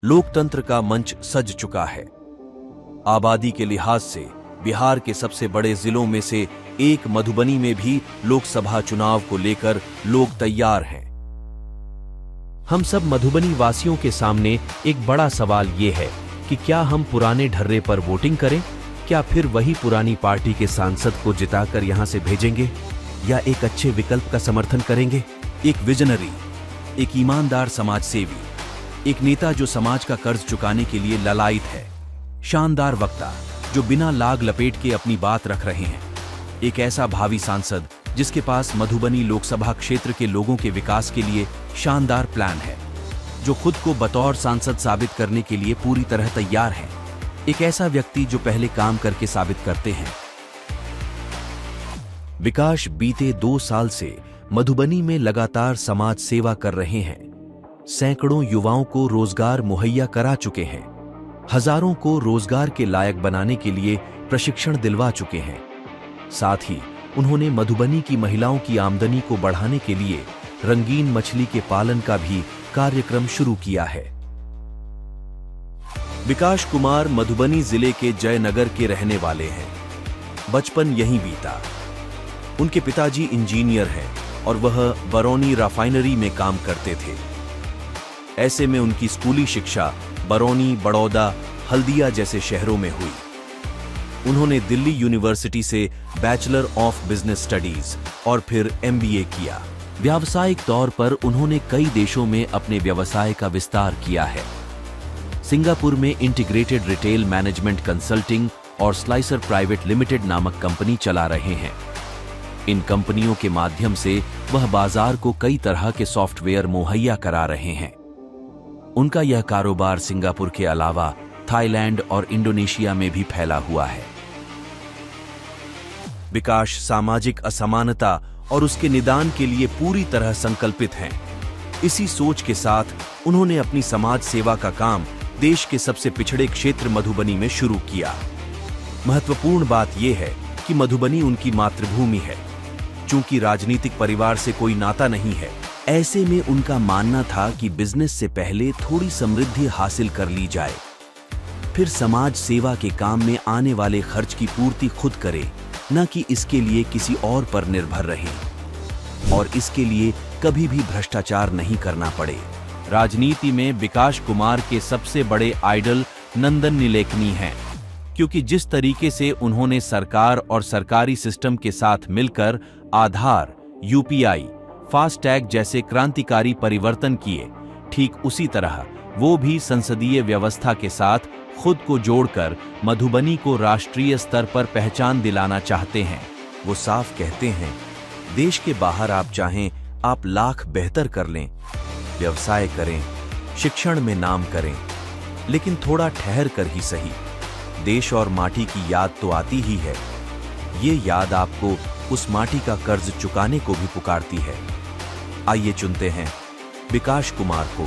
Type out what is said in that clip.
लोकतंत्र का मंच सज चुका है। आबादी के लिहाज से बिहार के सबसे बड़े जिलों में से एक मधुबनी में भी लोकसभा चुनाव को लेकर लोग तैयार हैं। हम सब मधुबनी वासियों के सामने एक बड़ा सवाल ये है कि क्या हम पुराने ढर्रे पर वोटिंग करें, क्या फिर वही पुरानी पार्टी के सांसद को जिताकर यहां से भेजेंगे, या एक अच्छे विकल्प का समर्थन करेंगे। एक विजनरी, एक ईमानदार समाज सेवी, एक नेता जो समाज का कर्ज चुकाने के लिए ललायित है, शानदार वक्ता जो बिना लाग लपेट के अपनी बात रख रहे हैं, एक ऐसा भावी सांसद जिसके पास मधुबनी लोकसभा क्षेत्र के लोगों के विकास के लिए शानदार प्लान है, जो खुद को बतौर सांसद साबित करने के लिए पूरी तरह तैयार है, एक ऐसा व्यक्ति जो पहले काम करके साबित करते हैं। विकास बीते 2 साल से मधुबनी में लगातार समाज सेवा कर रहे हैं। सैकड़ों युवाओं को रोजगार मुहैया करा चुके हैं, हजारों को रोजगार के लायक बनाने के लिए प्रशिक्षण दिलवा चुके हैं। साथ ही उन्होंने मधुबनी की महिलाओं की आमदनी को बढ़ाने के लिए रंगीन मछली के पालन का भी कार्यक्रम शुरू किया है। विकास कुमार मधुबनी जिले के जयनगर के रहने वाले हैं। बचपन यहीं बीता। उनके पिताजी इंजीनियर हैं और वह बरौनी राफाइनरी में काम करते थे। ऐसे में उनकी स्कूली शिक्षा बरौनी, बड़ौदा, हल्दिया जैसे शहरों में हुई। उन्होंने दिल्ली यूनिवर्सिटी से बैचलर ऑफ बिजनेस स्टडीज और फिर MBA किया। व्यावसायिक तौर पर उन्होंने कई देशों में अपने व्यवसाय का विस्तार किया है। सिंगापुर में इंटीग्रेटेड रिटेल मैनेजमेंट कंसल्टिंग और स्लाइसर प्राइवेट लिमिटेड नामक कंपनी चला रहे हैं। इन कंपनियों के माध्यम से वह बाजार को कई तरह के सॉफ्टवेयर मुहैया करा रहे हैं। उनका यह कारोबार सिंगापुर के अलावा थाईलैंड और इंडोनेशिया में भी फैला हुआ है। विकास सामाजिक असमानता और उसके निदान के लिए पूरी तरह संकल्पित हैं। इसी सोच के साथ उन्होंने अपनी समाज सेवा का काम देश के सबसे पिछड़े क्षेत्र मधुबनी में शुरू किया। महत्वपूर्ण बात यह है कि मधुबनी उनकी मातृभूमि है। चूंकि राजनीतिक परिवार से कोई नाता नहीं है, ऐसे में उनका मानना था कि बिजनेस से पहले थोड़ी समृद्धि हासिल कर ली जाए, फिर समाज सेवा के काम में आने वाले खर्च की पूर्ति खुद करे, न कि इसके लिए किसी और पर निर्भर रहे, और इसके लिए कभी भी भ्रष्टाचार नहीं करना पड़े। राजनीति में विकास कुमार के सबसे बड़े आइडल नंदन नीलेकनी हैं, क्योंकि जिस तरीके से उन्होंने सरकार और सरकारी सिस्टम के साथ मिलकर आधार, UPI, फास्टैग जैसे क्रांतिकारी परिवर्तन किए, ठीक उसी तरह वो भी संसदीय व्यवस्था के साथ खुद को जोड़कर मधुबनी को राष्ट्रीय स्तर पर पहचान दिलाना चाहते हैं। वो साफ कहते हैं, देश के बाहर आप चाहें आप लाख बेहतर कर लें, व्यवसाय करें, शिक्षण में नाम करें, लेकिन थोड़ा ठहर कर ही सही। देश और माटी की याद तो आती ही है। ये याद आपको उस माटी का कर्ज चुकाने को भी पुकारती है। आइए चुनते हैं विकास कुमार को